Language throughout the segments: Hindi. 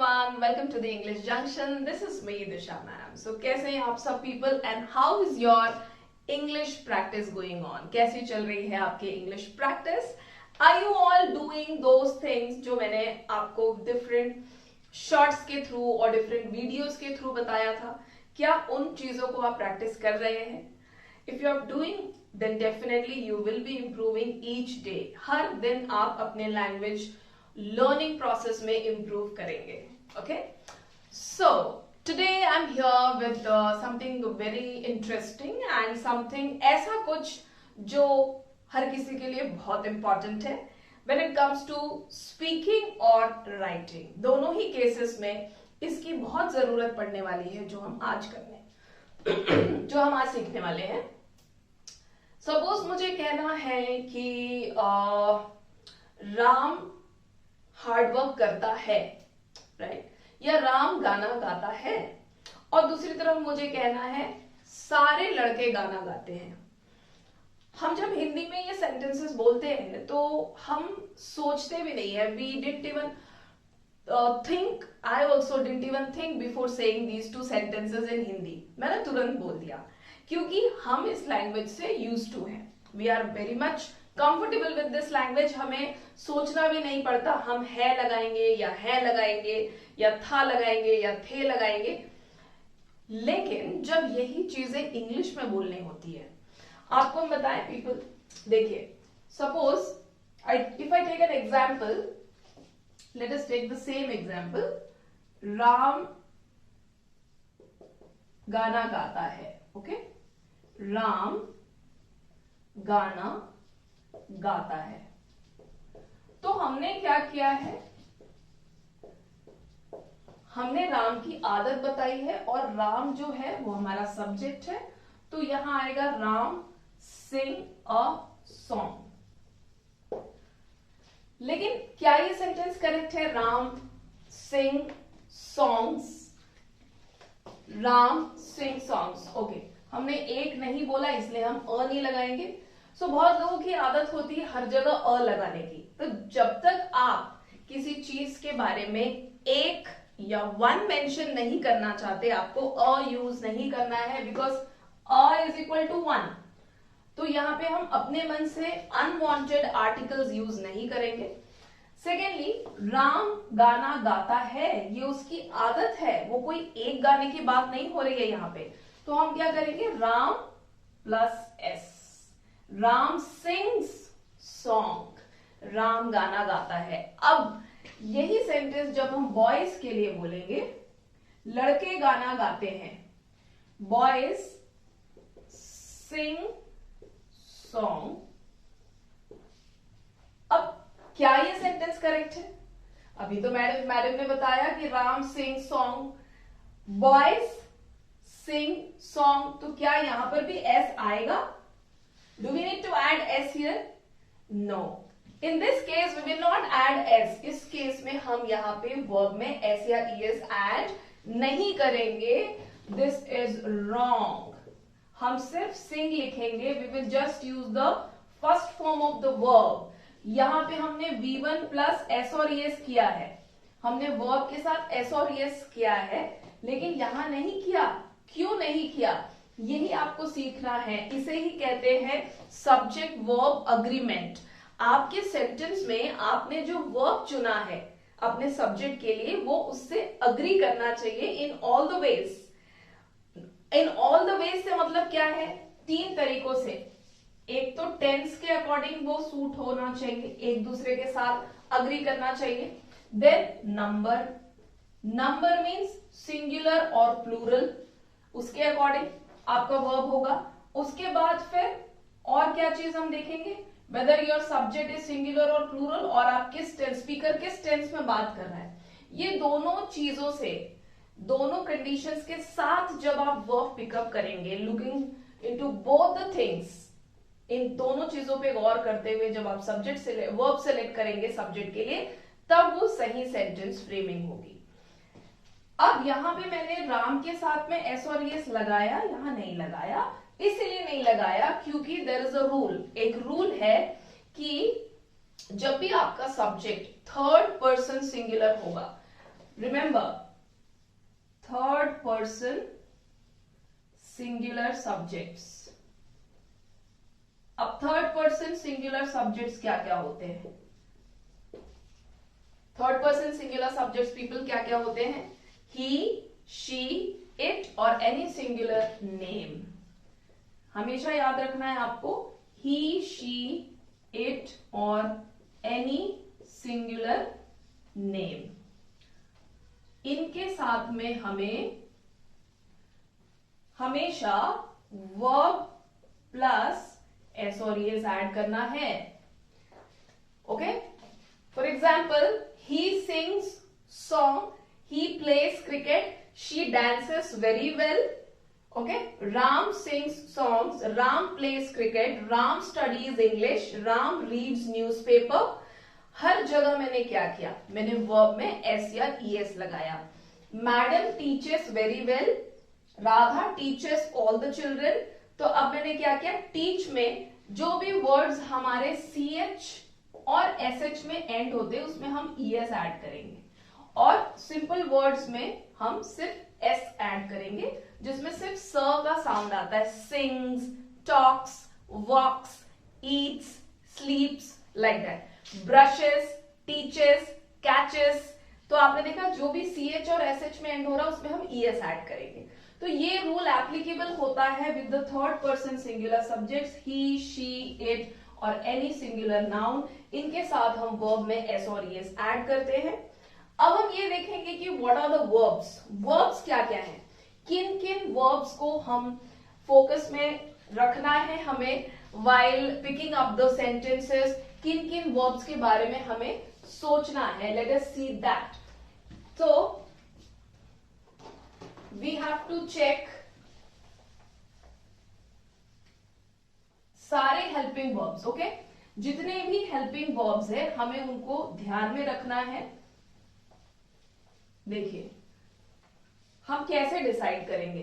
everyone, welcome to the English Junction. This is me, Disha ma'am. So कैसे हैं आप सब people and how is your English practice going on? कैसी चल रही है आपकी English practice? Are you all doing those things जो मैंने आपको different shorts के through और different videos के through बताया था? क्या उन चीजों को आप practice कर रहे हैं? If you are doing, then definitely you will be improving each day. हर दिन आप अपने language learning process में improve करेंगे. Okay? So today I'm here with something very interesting and something ऐसा कुछ जो हर किसी के लिए बहुत important है when it comes to speaking और writing. दोनों ही cases में इसकी बहुत जरूरत पड़ने वाली है जो हम आज सीखने वाले हैं. Suppose मुझे कहना है कि राम हार्ड वर्क करता है, राइट, या राम गाना गाता है, और दूसरी तरफ मुझे कहना है सारे लड़के गाना गाते हैं. हम जब हिंदी में ये सेंटेंसेस बोलते हैं तो हम सोचते भी नहीं है. We didn't even think, I also didn't even think before saying these two sentences in Hindi. मैंने तुरंत बोल दिया क्योंकि हम इस लैंग्वेज से यूज्ड टू हैं. We are very much comfortable with this language. हमें सोचना भी नहीं पड़ता हम है लगाएंगे या था लगाएंगे या थे लगाएंगे. लेकिन जब यही चीजें इंग्लिश में बोलनी होती है, आपको हम बताएं पीपल, देखिए, suppose if I take an example, let us take the same example. Ram गाना गाता है. ओके, राम गाना गाता है. तो हमने क्या किया है, हमने राम की आदत बताई है और राम जो है वो हमारा सब्जेक्ट है. तो यहां आएगा राम सिंग अ सॉन्ग. लेकिन क्या ये सेंटेंस करेक्ट है? Ram sing songs, Ram sing songs. Okay, हमने एक नहीं बोला इसलिए हम अ नहीं लगाएंगे. सो बहुत लोगों की आदत होती है हर जगह अ लगाने की. तो जब तक आप किसी चीज के बारे में एक या वन मेंशन नहीं करना चाहते, आपको अ यूज नहीं करना है, because a is equal to one. तो यहां पे हम अपने मन से अनवांटेड आर्टिकल्स यूज नहीं करेंगे. सेकेंडली, राम गाना गाता है, ये उसकी आदत है, वो कोई एक गाने की बात नहीं हो रही है यहां पे. तो हम क्या करेंगे, Ram plus S, Ram sings song, Ram गाना गाता है. अब यही सेंटेंस जब हम बॉयज के लिए बोलेंगे, लड़के गाना गाते हैं, बॉयज सिंग सॉन्ग. अब क्या ये सेंटेंस करेक्ट है? अभी तो मैडम ने बताया कि Ram sing song, boys sing song. तो क्या यहां पर भी एस आएगा? Do we need to add s here? No. In this case we will not add s. इस केस में हम यहाँ पे verb में s या es add नहीं करेंगे. This is wrong. हम सिर्फ sing लिखेंगे. We will just use the first form of the verb. यहाँ पे हमने v1 plus s और es किया है, हमने verb के साथ s और es किया है, लेकिन यहाँ नहीं किया. क्यों नहीं किया? यही आपको सीखना है. इसे ही कहते हैं सब्जेक्ट वर्ब अग्रीमेंट. आपके सेंटेंस में आपने जो वर्ब चुना है अपने सब्जेक्ट के लिए, वो उससे अग्री करना चाहिए in all the ways. In all the ways से मतलब क्या है? तीन तरीकों से. एक तो टेंस के अकॉर्डिंग वो सूट होना चाहिए, एक दूसरे के साथ अग्री करना चाहिए. Then number, number means singular और प्लूरल, उसके अकॉर्डिंग आपका वर्ब होगा. उसके बाद फिर और क्या चीज हम देखेंगे, whether your subject is singular और प्लूरल, और आप किस टेंस, स्पीकर किस टेंस में बात कर रहा है. ये दोनों चीजों से, दोनों कंडीशंस के साथ जब आप वर्ब पिकअप करेंगे, looking into both the things, इन दोनों चीजों पे गौर करते हुए जब आप सब्जेक्ट से वर्ब सेलेक्ट करेंगे सब्जेक्ट के लिए, तब वो सही सेंटेंस फ्रेमिंग होगी. अब यहां पे मैंने राम के साथ में एस और एस लगाया, यहां नहीं लगाया. इसलिए नहीं लगाया क्योंकि देयर इज अ रूल. एक रूल है कि जब भी आपका सब्जेक्ट थर्ड पर्सन सिंगुलर होगा, remember, third person singular subjects. अब थर्ड पर्सन सिंगुलर सब्जेक्ट्स क्या क्या होते हैं? Third person singular subjects people क्या क्या होते हैं? ही, शी, इट और एनी सिंगुलर नेम। हमेशा याद रखना है आपको, ही, शी, इट और एनी सिंगुलर नेम। इनके साथ में हमें हमेशा वर्ब प्लस एस और एस ऐड करना है। Okay, for example, he sings song, he plays cricket, she dances very well. Okay, Ram sings songs, Ram plays cricket, Ram studies English, Ram reads newspaper. हर जगह मैंने क्या किया? मैंने वर्ब में एस या es लगाया। Madam teaches very well, Radha teaches all the children. तो अब मैंने क्या किया? टीच में जो भी वर्ड्स हमारे ch और SH में एंड होते हैं उसमें हम ES ऐड करेंगे, और सिंपल वर्ड्स में हम सिर्फ S ऐड करेंगे, जिसमें सिर्फ स का साउंड आता है। Sings, talks, walks, eats, sleeps, like that. Brushes, teaches, catches. तो आपने देखा जो भी CH और SH में एंड हो रहा है उसमें हम ES ऐड करेंगे। तो ये रूल एप्लीकेबल होता है with the third person singular subjects, he, she, it और एनी सिंगुलर नाउन। इनके साथ हम वर्ब में एस और एस ऐड करते हैं। अब हम ये देखेंगे कि what are the verbs. Verbs क्या क्या हैं, किन किन वर्ब्स को हम फोकस में रखना है हमें while picking up the sentences. किन किन वर्ब्स के बारे में हमें सोचना है, लेट अस सी दैट। तो वी हैव टू चेक सारे हेल्पिंग वर्ब्स। ओके, जितने भी हेल्पिंग वर्ब्स है हमें उनको ध्यान में रखना है। देखिए हम कैसे डिसाइड करेंगे।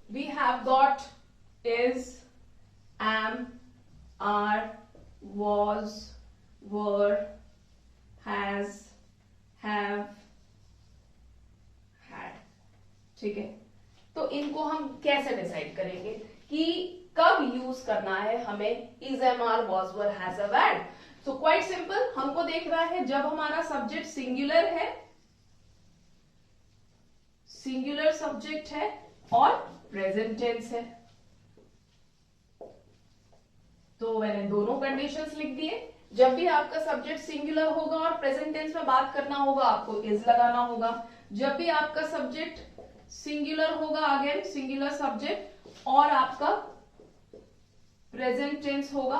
We have got is, am, are, was, were, has, have, had. ठीक है, तो इनको हम कैसे डिसाइड करेंगे कि कब यूज करना है हमें is, am, are, was, were, has, have, had. So quite simple, हमको देखना है जब हमारा सब्जेक्ट सिंगुलर है, सिंगुलर सब्जेक्ट है और प्रेजेंट टेंस है। तो मैंने दोनों कंडीशंस लिख दिए। जब भी आपका सब्जेक्ट सिंगुलर होगा और प्रेजेंट टेंस में बात करना होगा आपको इज लगाना होगा। जब भी आपका सब्जेक्ट सिंगुलर होगा, अगेन सिंगुलर सब्जेक्ट, और आपका प्रेजेंट टेंस होगा,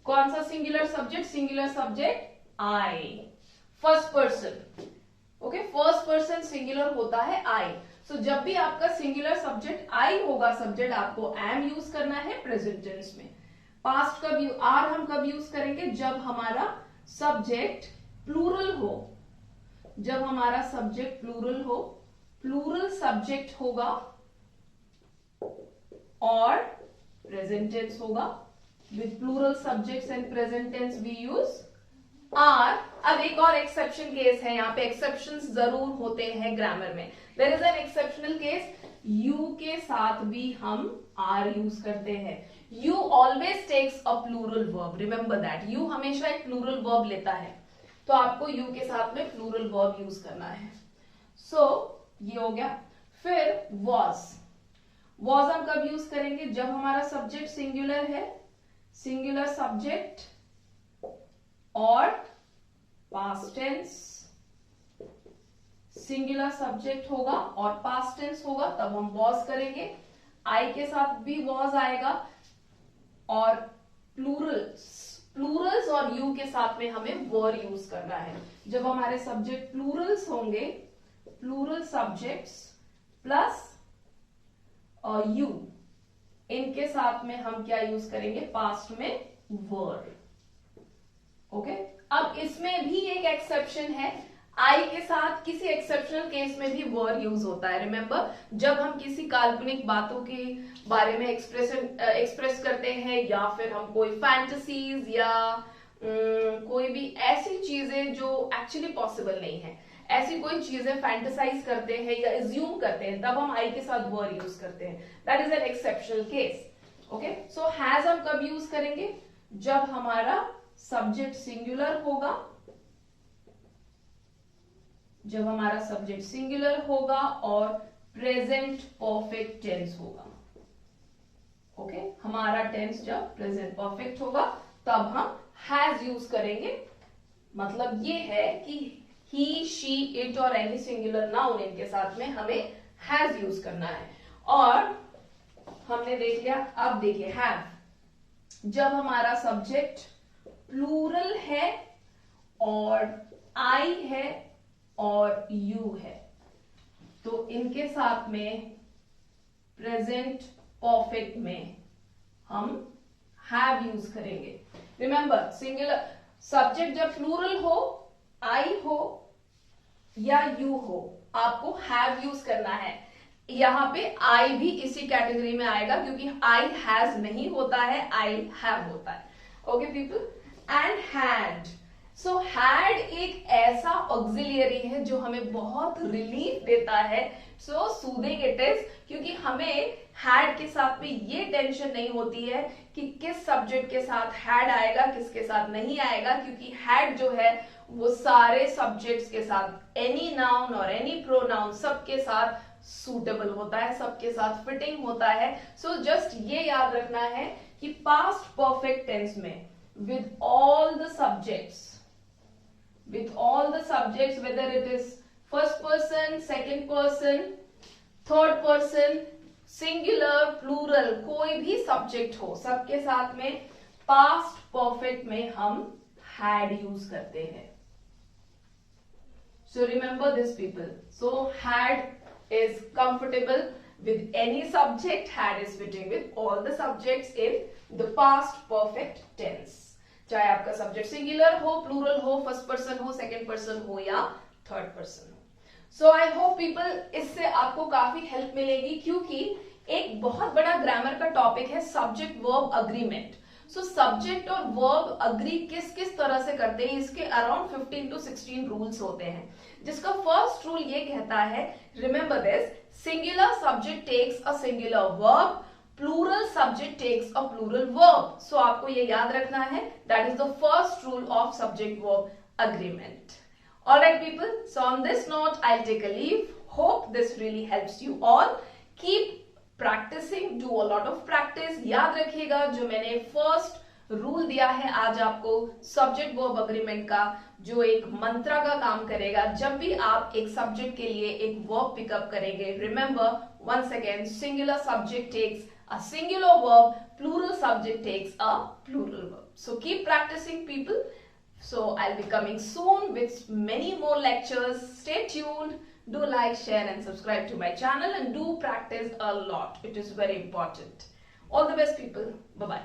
कौन सा singular subject? Singular subject I, first person. Okay, first person singular होता है आई। सो जब भी आपका सिंगुलर सब्जेक्ट आई होगा, सब्जेक्ट आपको एम यूज करना है प्रेजेंट टेंस में। पास्ट कब, आर हम कब यूज करेंगे? जब हमारा सब्जेक्ट प्लूरल हो। जब हमारा सब्जेक्ट प्लूरल हो, प्लूरल सब्जेक्ट होगा और प्रेजेंट टेंस होगा। With plural subjects and present tense we use are. अब एक और एक्सेप्शन केस है, यहाँ पे एक्सेप्शंस जरूर होते हैं ग्रामर में। There is an exceptional case, you के साथ भी हम आर यूज करते हैं। You always takes a plural verb, remember that. You हमेशा एक प्लूरल वर्ब लेता है, तो आपको यू के साथ में प्लूरल वर्ब यूज करना है। सो ये हो गया। फिर वॉज, वॉज हम कब यूज करेंगे? जब हमारा सब्जेक्ट सिंगुलर है, सिंगुलर सब्जेक्ट और पास्ट टेंस, सिंगुलर सब्जेक्ट होगा और पास्ट टेंस होगा, तब हम वॉज करेंगे। आई के साथ भी वॉज आएगा और प्लूरल्स और यू के साथ में हमें वर यूज करना है। जब हमारे सब्जेक्ट प्लूरल्स होंगे, प्लूरल सब्जेक्ट्स प्लस यू, इनके साथ में हम क्या यूज करेंगे? पास्ट में वर। ओके, अब इसमें भी एक एक्सेप्शन है। आई के साथ किसी एक्सेप्शनल केस में भी वर यूज होता है। रिमेंबर, जब हम किसी काल्पनिक बातों के बारे में एक्सप्रेस करते हैं, या फिर हम कोई फैंटेसीज या कोई भी ऐसी चीजें जो एक्चुअली पॉसिबल नहीं है, ऐसी कोई चीजें फैंटेसाइज करते हैं या एज्यूम करते हैं, तब हम आई के साथ वर यूज करते हैं. That is an exceptional case. Okay, so has हम कब यूज करेंगे? जब हमारा सब्जेक्ट सिंगुलर होगा, जब हमारा सब्जेक्ट सिंगुलर होगा और प्रेजेंट परफेक्ट टेंस होगा. ओके, हमारा टेंस जब प्रेजेंट परफेक्ट होगा तब हम हैज यूज करेंगे. मतलब ये है कि ही, शी, इट और एनी सिंगुलर नाउन इनके साथ में हमें हैज यूज करना है. और हमने देख लिया. अब देखिए हैव, जब हमारा सब्जेक्ट प्लूरल है और आई है और यू है, तो इनके साथ में प्रेजेंट परफेक्ट में हम हैव यूज करेंगे. रिमेंबर, सिंगुलर सब्जेक्ट जब प्लूरल हो, आई हो या यू हो, आपको हैव यूज करना है. यहां पे आई भी इसी कैटेगरी में आएगा क्योंकि आई हैज नहीं होता है, आई हैव होता है. Okay people, and had. So had एक ऐसा ऑक्सिलियरी है जो हमें बहुत रिलीफ देता है. सो सूदिंग इट इज, क्योंकि हमें हैड के साथ में ये टेंशन नहीं होती है कि किस सब्जेक्ट के साथ हैड आएगा, किसके साथ नहीं आएगा, क्योंकि हैड जो है वो सारे सब्जेक्ट्स के साथ, एनी नाउन और एनी प्रोनाउन सबके साथ सूटेबल होता है, सबके साथ फिटिंग होता है. सो जस्ट ये याद रखना है कि पास्ट परफेक्ट टेंस में with all the subjects, whether it is first person, second person, third person, singular, plural, कोई भी subject हो, सबके साथ में past perfect में हम had use करते हैं. So remember this people. So had is comfortable with any subject, had is fitting with all the subjects in the past perfect tense. चाहे आपका सब्जेक्ट सिंगुलर हो, प्लूरल हो, फर्स्ट पर्सन हो, सेकंड पर्सन हो या थर्ड पर्सन हो. सो आई होप पीपल इससे आपको काफी हेल्प मिलेगी, क्योंकि एक बहुत बड़ा ग्रामर का टॉपिक है subject verb agreement. So subject और वर्ब अग्री किस किस तरह से करते हैं, इसके अराउंड 15 to 16 रूल्स होते हैं. जिसका फर्स्ट रूल ये कहता है, remember this, singular subject takes a singular verb, plural subject takes a plural verb. So आपको ये याद रखना है. That is the first rule of subject verb agreement. Alright people, so on this note I'll take a leave. Hope this really helps you all. Keep practicing, do a lot of practice. याद रखिएगा जो मैंने first रूल दिया है आज आपको सब्जेक्ट वर्ब अग्रीमेंट का, जो एक मंत्रा का काम करेगा जब भी आप एक सब्जेक्ट के लिए एक वर्ब पिकअप करेंगे. Remember once again, singular subject takes a singular verb, plural subject takes a plural verb. So keep practicing people. So I'll be coming soon with many more lectures. Stay tuned. Do like, share and subscribe to my channel, and do practice a lot. It is very important. All the best people. Bye-bye.